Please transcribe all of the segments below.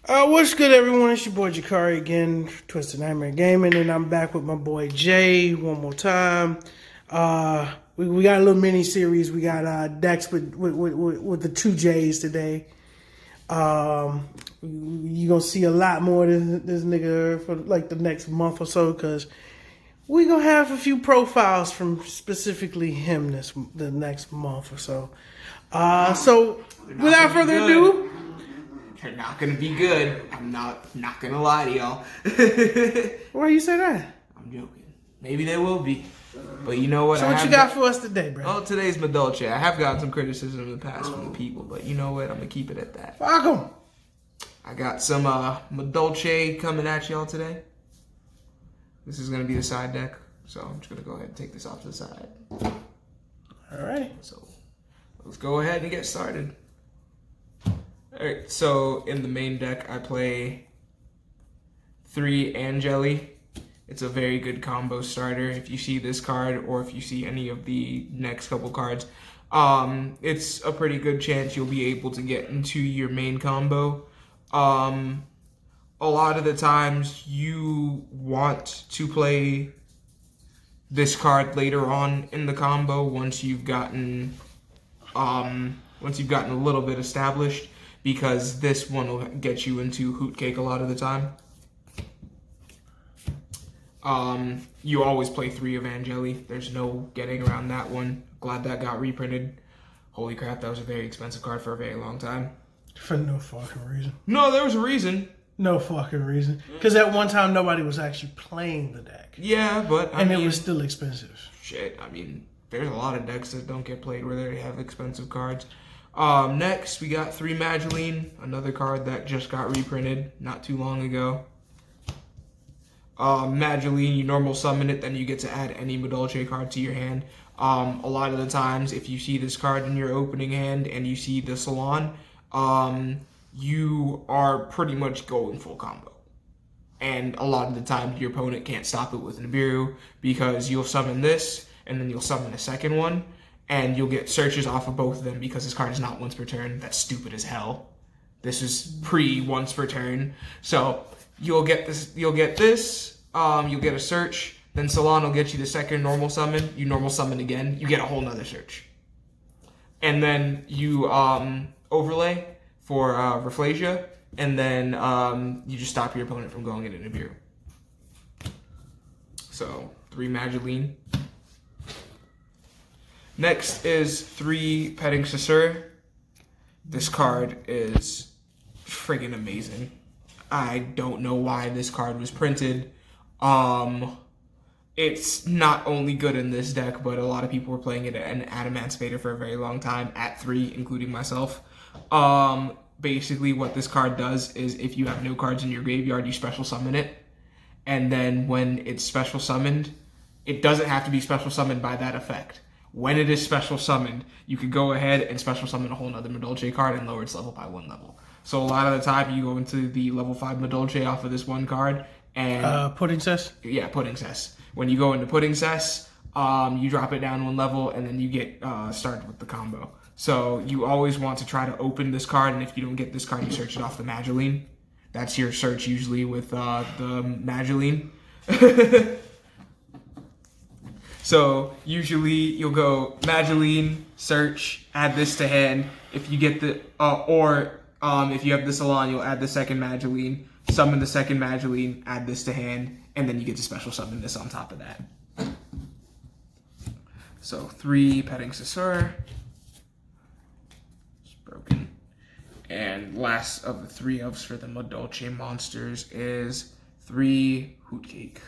What's good, everyone? It's your boy Jakari again, Twisted Nightmare Gaming, and I'm back with my boy Jay one more time. We got a little mini series. We got decks with the two J's today. You gonna see a lot more of this nigga for like the next month or so, because we gonna have a few profiles from specifically him the next month or so. So without further ado. They're not gonna be good. I'm not gonna lie to y'all. Why you say that? I'm joking. Maybe they will be. But you know what? So what you got for us today, bro? Oh, today's Madolche. I have gotten some criticism in the past from the people, but you know what? I'm gonna keep it at that. Fuck 'em. I got some Madolche coming at y'all today. This is gonna be the side deck, so I'm just gonna go ahead and take this off to the side. Alright. So let's go ahead and get started. Alright, so in the main deck, I play 3 Angeli. It's a very good combo starter. If you see this card, or if you see any of the next couple cards, it's a pretty good chance you'll be able to get into your main combo. A lot of the times, you want to play this card later on in the combo once you've gotten a little bit established, because this one will get you into Hoot Cake a lot of the time. You always play 3 of Angeli. There's no getting around that one. Glad that got reprinted. Holy crap, that was a very expensive card for a very long time. For no fucking reason. No, there was a reason. No fucking reason. Because at one time, nobody was actually playing the deck. Yeah, but I mean, it was still expensive. Shit, I mean, there's a lot of decks that don't get played where they have expensive cards. Next, we got 3 Madeline, another card that just got reprinted not too long ago. Madeline, you normal summon it, then you get to add any Madolche card to your hand. A lot of the times, if you see this card in your opening hand and you see the Salon, you are pretty much going full combo. And a lot of the time, your opponent can't stop it with Nibiru, because you'll summon this, and then you'll summon a second one, and you'll get searches off of both of them because this card is not once per turn. That's stupid as hell. This is pre-once per turn. So you'll get this, you'll get a search, then Salon will get you the second normal summon, you normal summon again, you get a whole nother search. And then you overlay for Rafflesia, and then you just stop your opponent from going into Nibiru. So 3 Madeline. Next is 3 Petting Chasseur. This card is friggin' amazing. I don't know why this card was printed. It's not only good in this deck, but a lot of people were playing it at Adamantivator for a very long time, at 3, including myself. Basically what this card does is, if you have no cards in your graveyard, you special summon it. And then when it's special summoned, it doesn't have to be special summoned by that effect. When it is special summoned, you could go ahead and special summon a whole nother Madolche card and lower its level by 1 level. So a lot of the time, you go into the level 5 Madolche off of this one card, and Pudding Cess? Yeah, Pudding Cess. When you go into Pudding Cess, you drop it down 1 level, and then you get started with the combo. So you always want to try to open this card, and if you don't get this card, you search it off the Madeline. That's your search usually with the Madeline. So usually you'll go Madeline, search, add this to hand. If you get the if you have the Salon, you'll add the second Madeline, summon the second Madeline, add this to hand, and then you get to special summon this on top of that. So 3 Petting Chasseur. It's broken. And last of the 3 ups for the Madolche monsters is 3 Hoot Cake.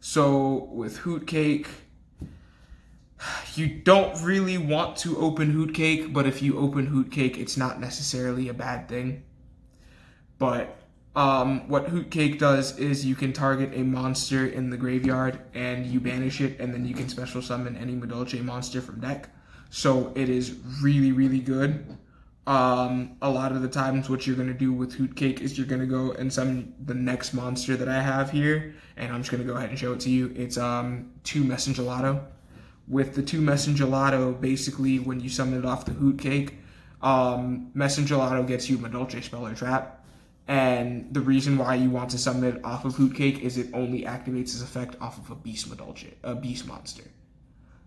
So with Hoot Cake, you don't really want to open Hoot Cake, but if you open Hoot Cake, it's not necessarily a bad thing. But what Hoot Cake does is you can target a monster in the graveyard and you banish it, and then you can special summon any Madolche monster from deck. So it is really, really good. A lot of the times what you're going to do with Hoot Cake is you're going to go and summon the next monster that I have here, and I'm just going to go ahead and show it to you. It's 2 Mcneal. With the 2 Mcneal, basically when you summon it off the Hoot Cake, Mcneal gets you Madolche Spell or Trap, And the reason why you want to summon it off of Hoot Cake is it only activates its effect off of a Beast Madolche, a Beast monster.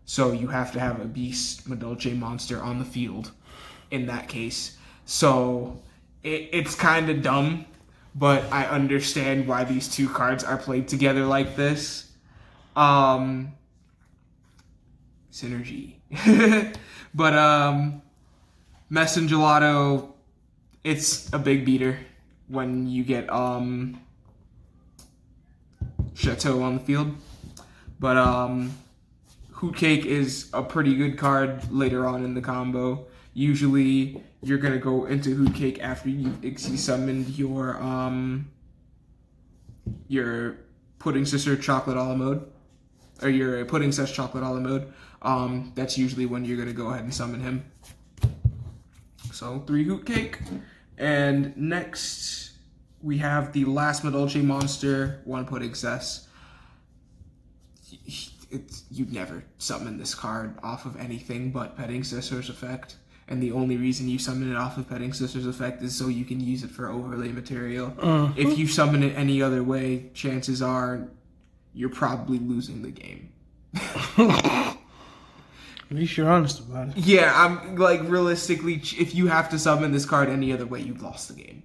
So you have to have a Beast Madolche monster on the field in that case. So it's kind of dumb, but I understand why these two cards are played together like this. Synergy. But Messengelato, it's a big beater when you get Chateau on the field. But Hoot Cake is a pretty good card later on in the combo. Usually you're gonna go into Hoot Cake after you've Ixie summoned your Pudding Sister Chocolate a la mode. Or your Pudding Sis Chocolate a la mode. That's usually when you're gonna go ahead and summon him. So 3 Hoot Cake. And next we have the last Madolche monster, 1 Pudding Sis. You'd never summon this card off of anything but Petting Sister's effect. And the only reason you summon it off of Petting Sister's effect is so you can use it for overlay material. If you summon it any other way, chances are you're probably losing the game. At least you're honest about it. Yeah, I'm like, realistically, if you have to summon this card any other way, you've lost the game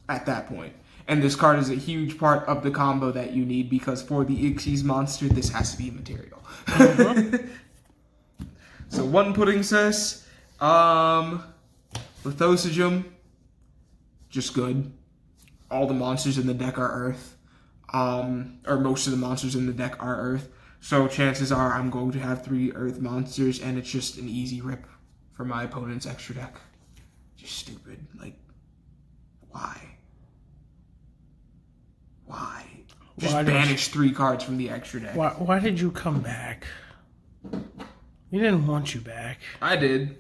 at that point. And this card is a huge part of the combo that you need, because for the Ixies monster, this has to be material. So 1 Pudding Sis, Lithosigum, just good. All the monsters in the deck are Earth, or most of the monsters in the deck are Earth. So chances are I'm going to have 3 Earth monsters, and it's just an easy rip for my opponent's extra deck. Just stupid. Like, why? Why? Just banish 3 cards from the extra deck. Why did you come back? We didn't want you back. I did.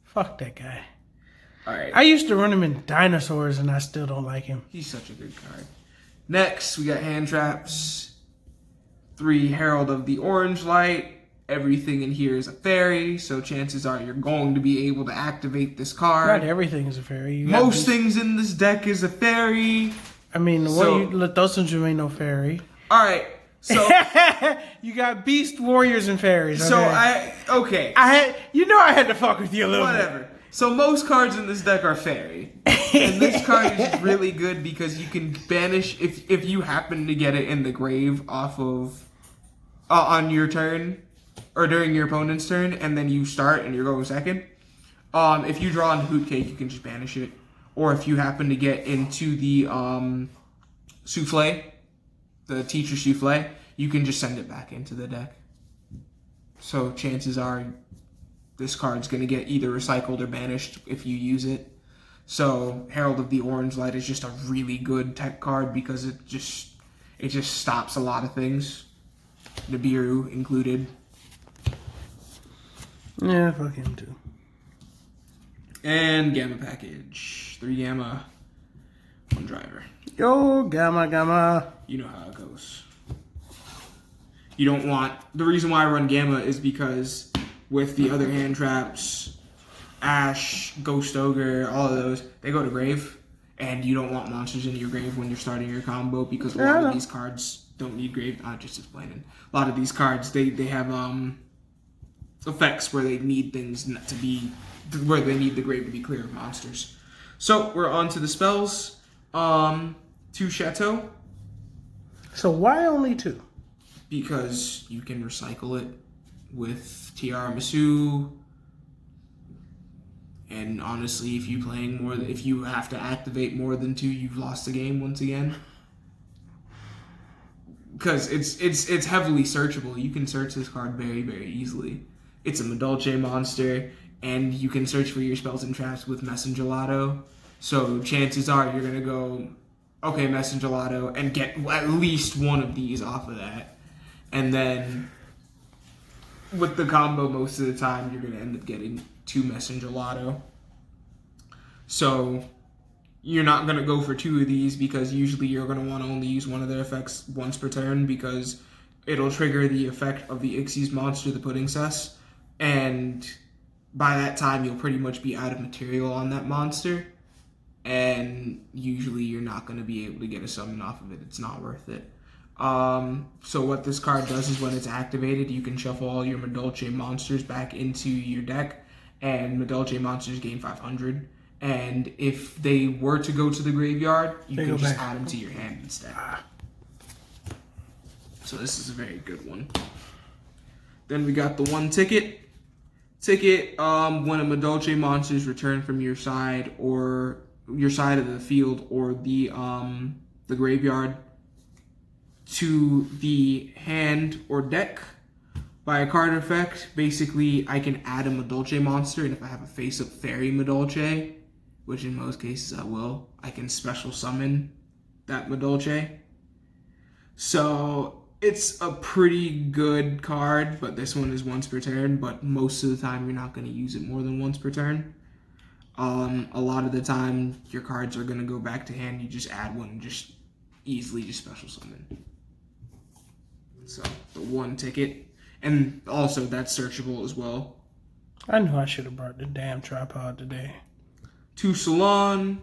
Fuck that guy. Alright. I used to run him in Dinosaurs, and I still don't like him. He's such a good card. Next, we got Hand Traps. 3 Herald of the Orange Light. Everything in here is a fairy, so chances are you're going to be able to activate this card. Not everything is a fairy. Most things in this deck is a fairy. I mean, Lithosigum ain't no fairy. Alright, so... You got Beast, Warriors, and Fairies. Okay? Okay. I had to fuck with you a little bit. Whatever. So most cards in this deck are fairy. And this card is really good because you can banish, if you happen to get it in the grave off of... on your turn, or during your opponent's turn, and then you start and you're going second. If you draw on Hoot Cake, you can just banish it. Or if you happen to get into the Souffle, the Teacher Souffle, you can just send it back into the deck. So chances are this card's going to get either recycled or banished if you use it. So Herald of the Orange Light is just a really good tech card because it just stops a lot of things. Nibiru included. Yeah, fuck him too. And Gamma Package. 3 Gamma, 1 Driver. Yo, Gamma. You know how it goes. You don't want... The reason why I run Gamma is because with the other hand traps, Ash, Ghost Ogre, all of those, they go to grave. And you don't want monsters in your grave when you're starting your combo because a lot of these cards don't need grave. I'm just explaining. A lot of these cards, they have effects where they need things to be... where they need the grave to be clear of monsters. So, we're on to the spells. 2 Chateau. So why only 2? Because you can recycle it with Tiara Masu. And honestly, if you have to activate more than 2, you've lost the game once again. Because it's heavily searchable. You can search this card very, very easily. It's a Madolche monster, and you can search for your spells and traps with Messengelato. So chances are you're gonna go, okay, Messengelato, and get at least one of these off of that. And then with the combo, most of the time, you're gonna end up getting 2 Messengelato. So you're not gonna go for 2 of these because usually you're gonna want to only use one of their effects once per turn because it'll trigger the effect of the Ixie's monster, the Pudding Sis, and by that time you'll pretty much be out of material on that monster. and usually you're not going to be able to get a summon off of it. It's not worth it. So what this card does is when it's activated, you can shuffle all your Madolche monsters back into your deck, and Madolche monsters gain 500. And if they were to go to the graveyard, you can just add them to your hand instead. So this is a very good one. Then we got the one ticket. When a Madolche monster is returned from your side or your side of the field or the graveyard to the hand or deck by a card effect, basically I can add a Madolche monster, and if I have a face-up fairy Madolche, which in most cases I will, I can special summon that Madolche. So it's a pretty good card, but this one is once per turn, but most of the time you're not going to use it more than once per turn. A lot of the time your cards are going to go back to hand, you just add one and just easily just special summon. So the one ticket, and also that's searchable as well. I knew I should have brought the damn tripod today. 2 Salon.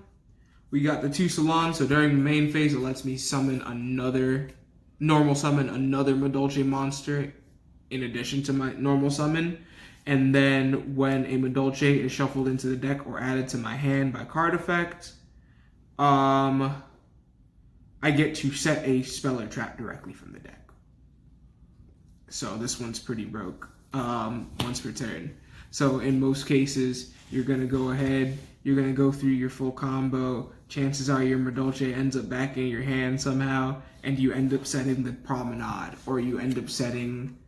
We got the 2 Salon, so during the main phase it lets me normal summon another Madolche monster in addition to my normal summon. And then when a Madolche is shuffled into the deck or added to my hand by card effect, I get to set a spell or trap directly from the deck. So this one's pretty broke, once per turn. So in most cases, you're going to go ahead, you're going to go through your full combo. Chances are your Madolche ends up back in your hand somehow, and you end up setting the Promenade, or you end up setting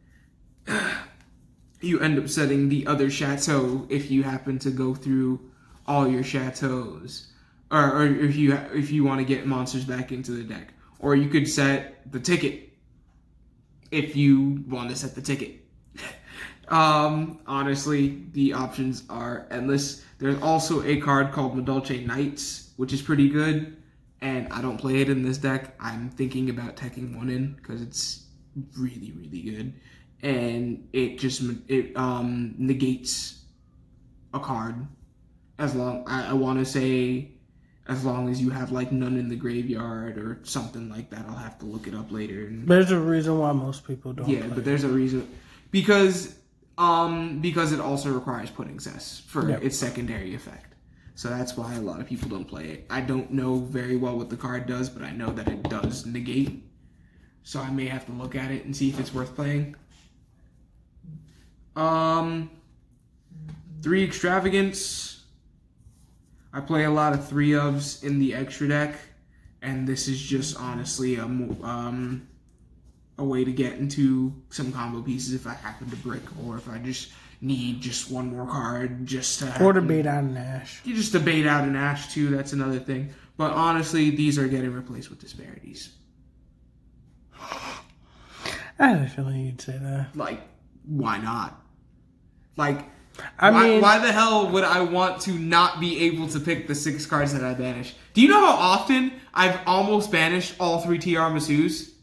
the other chateau if you happen to go through all your chateaus, or if you want to get monsters back into the deck, or you could set the ticket if you want to set the ticket. Honestly, the options are endless. There's also a card called Madolche Knights, which is pretty good, and I don't play it in this deck. I'm thinking about teching one in because it's really, really good, and it negates a card as long as you have like none in the graveyard or something like that. I'll have to look it up later. There's a reason why most people don't. Yeah, but there's a reason because it also requires putting cess for its secondary effect. So that's why a lot of people don't play it. I don't know very well what the card does, but I know that it does negate. So I may have to look at it and see if it's worth playing. 3 Extravagance. I play a lot of 3-ofs in the extra deck, and this is just honestly a way to get into some combo pieces if I happen to brick, or if I just need just one more card just to... Or to bait out an Ash. You just to bait out an Ash too, that's another thing. But honestly, these are getting replaced with Disparities. I had a feeling you'd say that. Like, why not? Like... Why the hell would I want to not be able to pick the 6 cards that I banish? Do you know how often I've almost banished all 3 Tiramisu's?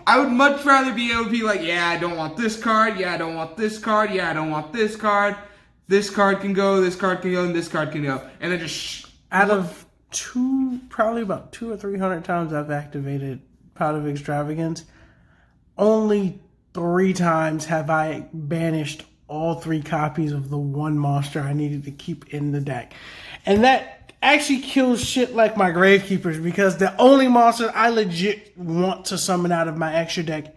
I would much rather be able to be like, yeah, I don't want this card, yeah, I don't want this card, yeah, I don't want this card. This card can go, this card can go, and this card can go. And then just... Out of probably about 200 or 300 times I've activated Pot of Extravagance, only 3 times have I banished all 3 copies of the one monster I needed to keep in the deck. And that actually kills shit like my Gravekeepers, because the only monster I legit want to summon out of my extra deck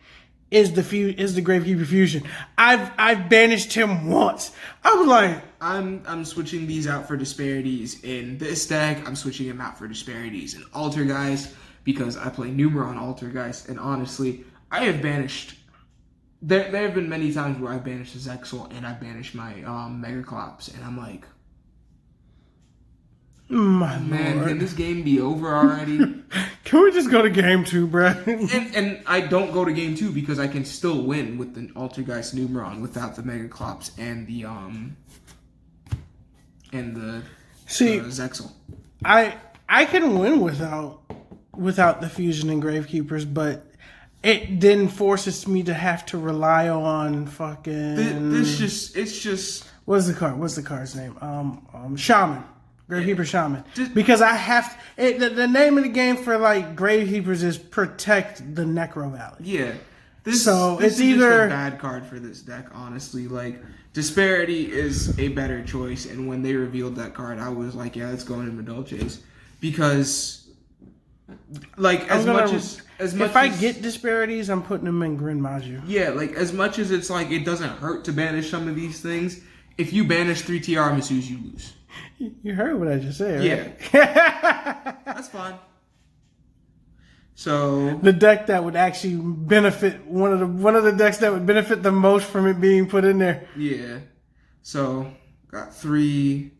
is the Gravekeeper Fusion. I've banished him once. I was like, I'm switching these out for Disparities in this deck. I'm switching them out for Disparities in Altergeist because I play Numeron Altergeist, and honestly, I have banished... There have been many times where I've banished the Zexal and I've banished my Megaclops, and I'm like, man, Lord. can this game be over already? Can we just go to game 2, bro? and I don't go to game 2 because I can still win with the Altergeist Numeron without the Megaclops and the Zexal. I can win without the Fusion and Gravekeepers, but it then forces me to have to rely on fucking... It's just... What's the card's name? Shaman. Gravekeeper Shaman. Because I have the name of the game for like Gravekeepers is protect the Necro Valley. Yeah. This is either just a bad card for this deck, honestly. Like, Disparity is a better choice, and when they revealed that card, I was like, yeah, let's go into Madolche's. Because, like, if I get Disparities, I'm putting them in Grin Maju. Yeah, like, as much as it's like, it doesn't hurt to banish some of these things, if you banish 3 Tiramisus, you lose. You heard what I just said, right? Yeah. That's fine. So the deck that would actually benefit one of the decks that would benefit the most from it being put in there. Yeah. So got 3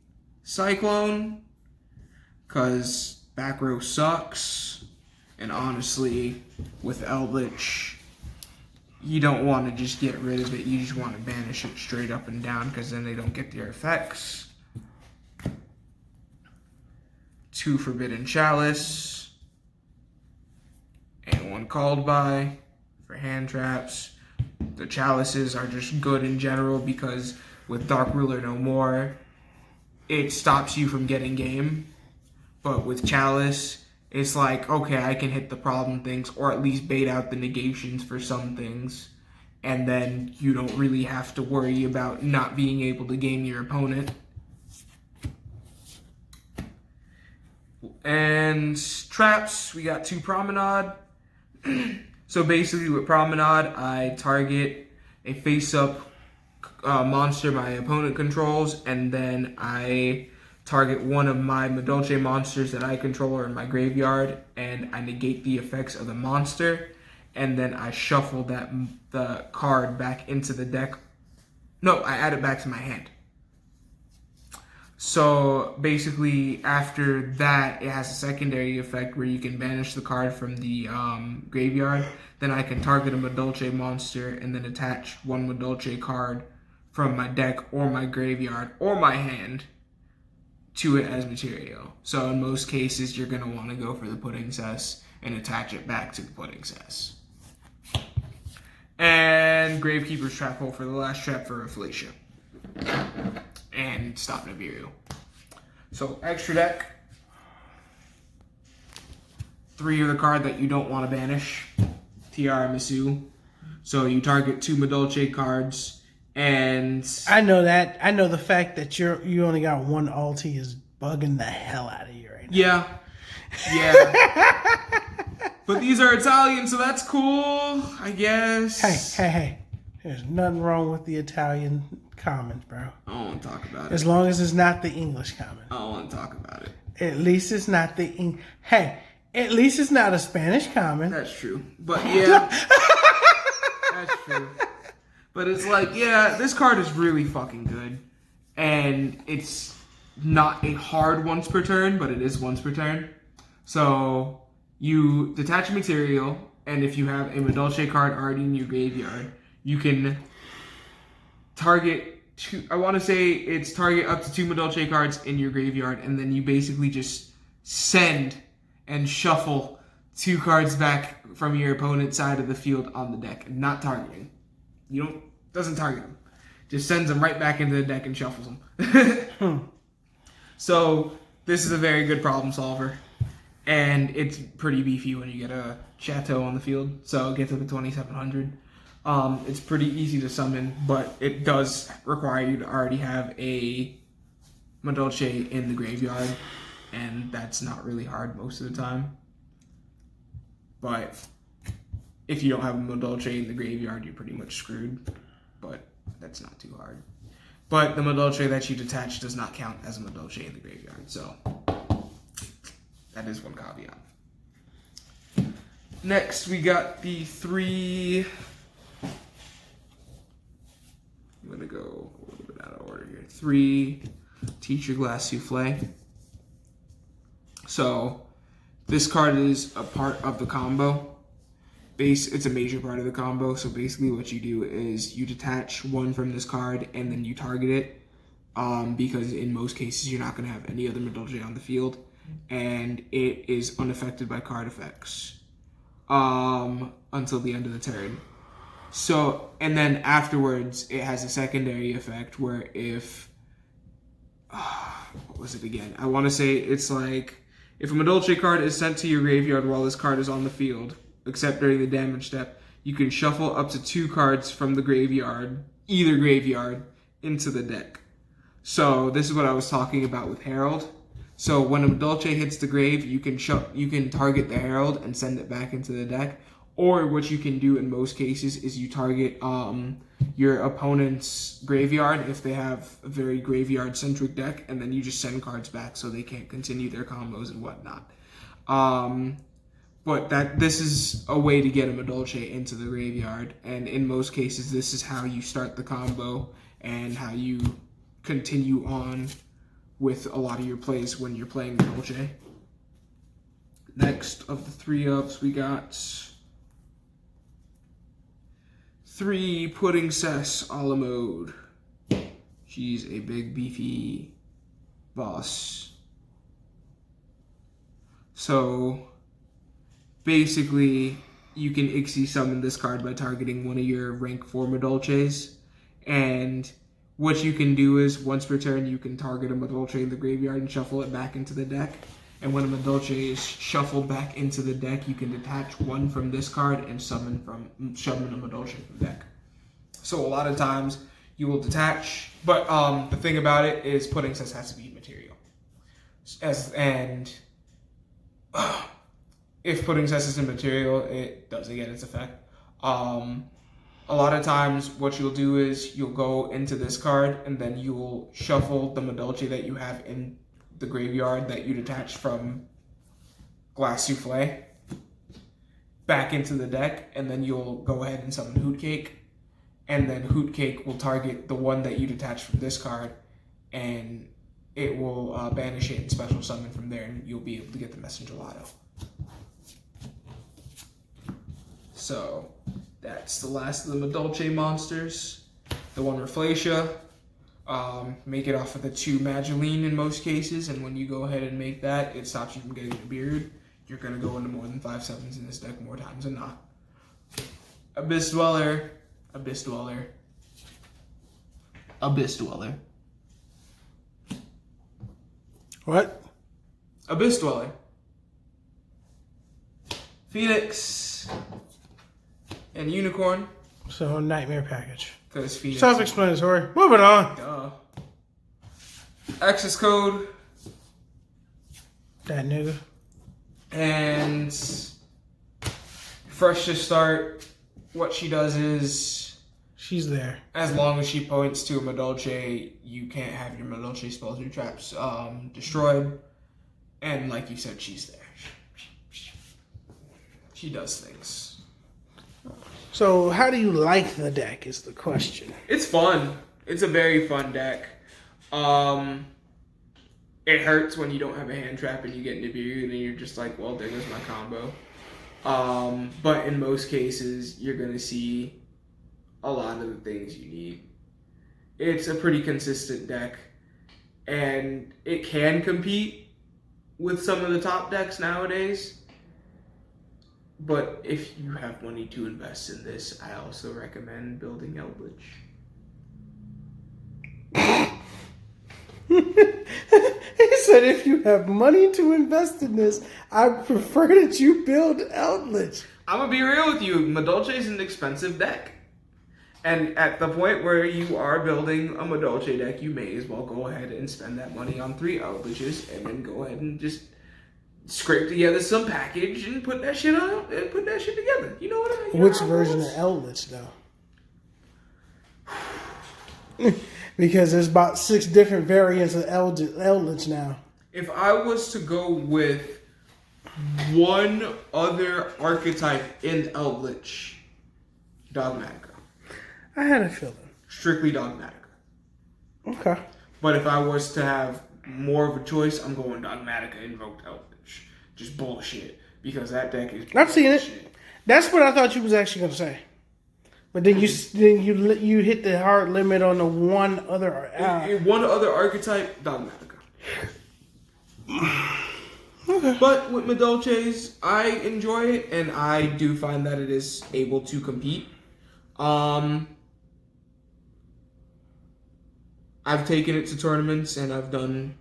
Cyclone, cause back row sucks, and honestly, with Eldritch, you don't want to just get rid of it. You just want to banish it straight up and down, because then they don't get their effects. 2 Forbidden Chalice. And 1 Called By for hand traps. The chalices are just good in general because with Dark Ruler No More, it stops you from getting game. But with Chalice, it's like, okay, I can hit the problem things or at least bait out the negations for some things. And then you don't really have to worry about not being able to game your opponent. And traps, we got 2 Promenade. So basically with Promenade, I target a face-up monster my opponent controls, and then I target one of my Madolche monsters that I control or in my graveyard, and I negate the effects of the monster, and then I shuffle the card back into the deck. No, I add it back to my hand. So basically, after that, it has a secondary effect where you can banish the card from the graveyard. Then I can target a Madolche monster and then attach 1 Madolche card from my deck or my graveyard or my hand to it as material. So in most cases, you're going to want to go for the Pudding Cess and attach it back to the Pudding Cess. And Gravekeeper's Trap Hole for the last trap for Affliction. And Stop Nibiru. So, extra deck. 3 of the card that you don't want to banish. Tiramisu. So, you target 2 Madolche cards. And I know that. I know the fact that you only got 1 ulti is bugging the hell out of you right now. Yeah. But these are Italian, so that's cool, I guess. Hey. There's nothing wrong with the Italian comments, bro. I don't want to talk about it. As long as it's not the English comment. I don't want to talk about it. At least it's not the at least it's not a Spanish comment. That's true. But yeah. That's true. But it's like, yeah, this card is really fucking good. And it's not a hard once per turn, but it is once per turn. So you detach a material, and if you have a Madolche card already in your graveyard, you can target 2, I want to say it's target up to 2 Madolche cards in your graveyard, and then you basically just send and shuffle 2 cards back from your opponent's side of the field on the deck, not targeting. Doesn't target them. Just sends them right back into the deck and shuffles them. So this is a very good problem solver. And it's pretty beefy when you get a Chateau on the field. So it gets up to 2,700. It's pretty easy to summon, but it does require you to already have a Madolche in the graveyard. And that's not really hard most of the time. But if you don't have a Madolche in the graveyard, you're pretty much screwed. But that's not too hard. But the Madolche that you detach does not count as a Madolche in the graveyard. So that is one caveat. Next, we got the 3... I'm going to go a little bit out of order here. 3 Teacher Glass Souffle. So this card is a part of the combo. It's a major part of the combo. So basically what you do is you detach 1 from this card and then you target it. Because in most cases you're not going to have any other Madolche on the field. And it is unaffected by card effects until the end of the turn. So, and then afterwards, it has a secondary effect where if what was it again? I want to say it's like, if a Madolche card is sent to your graveyard while this card is on the field, except during the damage step, you can shuffle up to 2 cards from the graveyard, either graveyard, into the deck. So this is what I was talking about with Herald. So when a Madolche hits the grave, you can target the Herald and send it back into the deck. Or what you can do in most cases is you target your opponent's graveyard if they have a very graveyard-centric deck, and then you just send cards back so they can't continue their combos and whatnot. But this is a way to get a Madolche into the graveyard, and in most cases, this is how you start the combo and how you continue on with a lot of your plays when you're playing Madolche. Next of the 3-ups, we got 3 Pudding Cess a la mode. She's a big beefy boss. So basically, you can Ixie summon this card by targeting one of your rank 4 Madolches. And what you can do is, once per turn, you can target a Madolche in the graveyard and shuffle it back into the deck. And when a Madolche is shuffled back into the deck, you can detach 1 from this card and summon a Madolche from the deck. So a lot of times you will detach, but the thing about it is Pudding Cess has to be material. If Pudding Cess is immaterial, it doesn't get its effect. A lot of times what you'll do is you'll go into this card and then you'll shuffle the Madolche that you have in the graveyard that you detached from Glass Souffle back into the deck, and then you'll go ahead and summon Hoot Cake, and then Hoot Cake will target the one that you detached from this card, and it will banish it and special summon from there, and you'll be able to get the Messenger Lotto. So that's the last of the Madolche monsters. The one Rafflesia. Make it off of the 2 Mageline in most cases, and when you go ahead and make that, it stops you from getting a beard. You're going to go into more than 5 summons in this deck more times than not. Abyss Dweller. Abyss Dweller. Abyss Dweller. What? Abyss Dweller. Phoenix. And Unicorn. So, Nightmare package. Because Phoenix. Self-explanatory. Moving on. Duh. Access code. That nigga. And fresh to start, what she does is, she's there. as long as she points to a Madolche, you can't have your Madolche spells or traps destroyed. And like you said, she's there. She does things. So, how do you like the deck is the question. It's fun. It's a very fun deck. It hurts when you don't have a hand trap and you get Nibiru and you're just like, well, there goes my combo. But in most cases, you're going to see a lot of the things you need. It's a pretty consistent deck, and it can compete with some of the top decks nowadays. But if you have money to invest in this, I also recommend building Eldritch. He said, if you have money to invest in this, I prefer that you build Eldritch. I'm going to be real with you. Madolche is an expensive deck. And at the point where you are building a Madolche deck, you may as well go ahead and spend that money on 3 Eldritches and then go ahead and just scrape together some package and put that shit on and put that shit together. You know what I mean? Which version of Eldritch, though? Because there's about 6 different variants of Eldritch now. If I was to go with one other archetype in Eldritch, Dogmatica. I had a feeling. Strictly Dogmatica. Okay. But if I was to have more of a choice, I'm going Dogmatica Invoked Eldritch. Just bullshit. Because that deck is bullshit. I've seen it. That's what I thought you was actually going to say. But then you hit the hard limit on the one other archetype, Dogmatica. Okay. But with Madolches, I enjoy it, and I do find that it is able to compete. I've taken it to tournaments, and I've done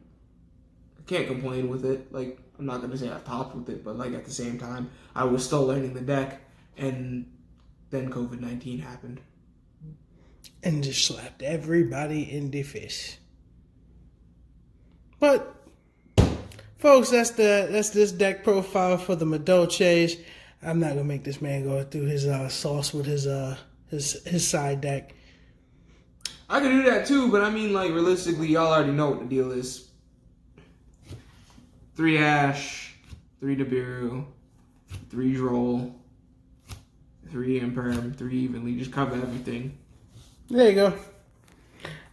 can't complain with it. Like, I'm not gonna say I've topped with it, but like at the same time, I was still learning the deck, and then COVID-19 happened. And just slapped everybody in the face. But folks, that's this deck profile for the Madolches. I'm not gonna make this man go through his sauce with his side deck. I could do that too, but I mean, like, realistically, y'all already know what the deal is. 3 Ash, 3 Nibiru, 3 Droll, 3 Imperm, 3 Evenly. Just cover everything. There you go.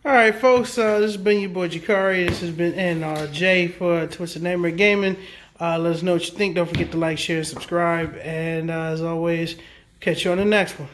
All right, folks. This has been your boy Jakari. This has been Jay for Twisted Neighborhood Gaming. Let us know what you think. Don't forget to like, share, subscribe, and as always, catch you on the next one.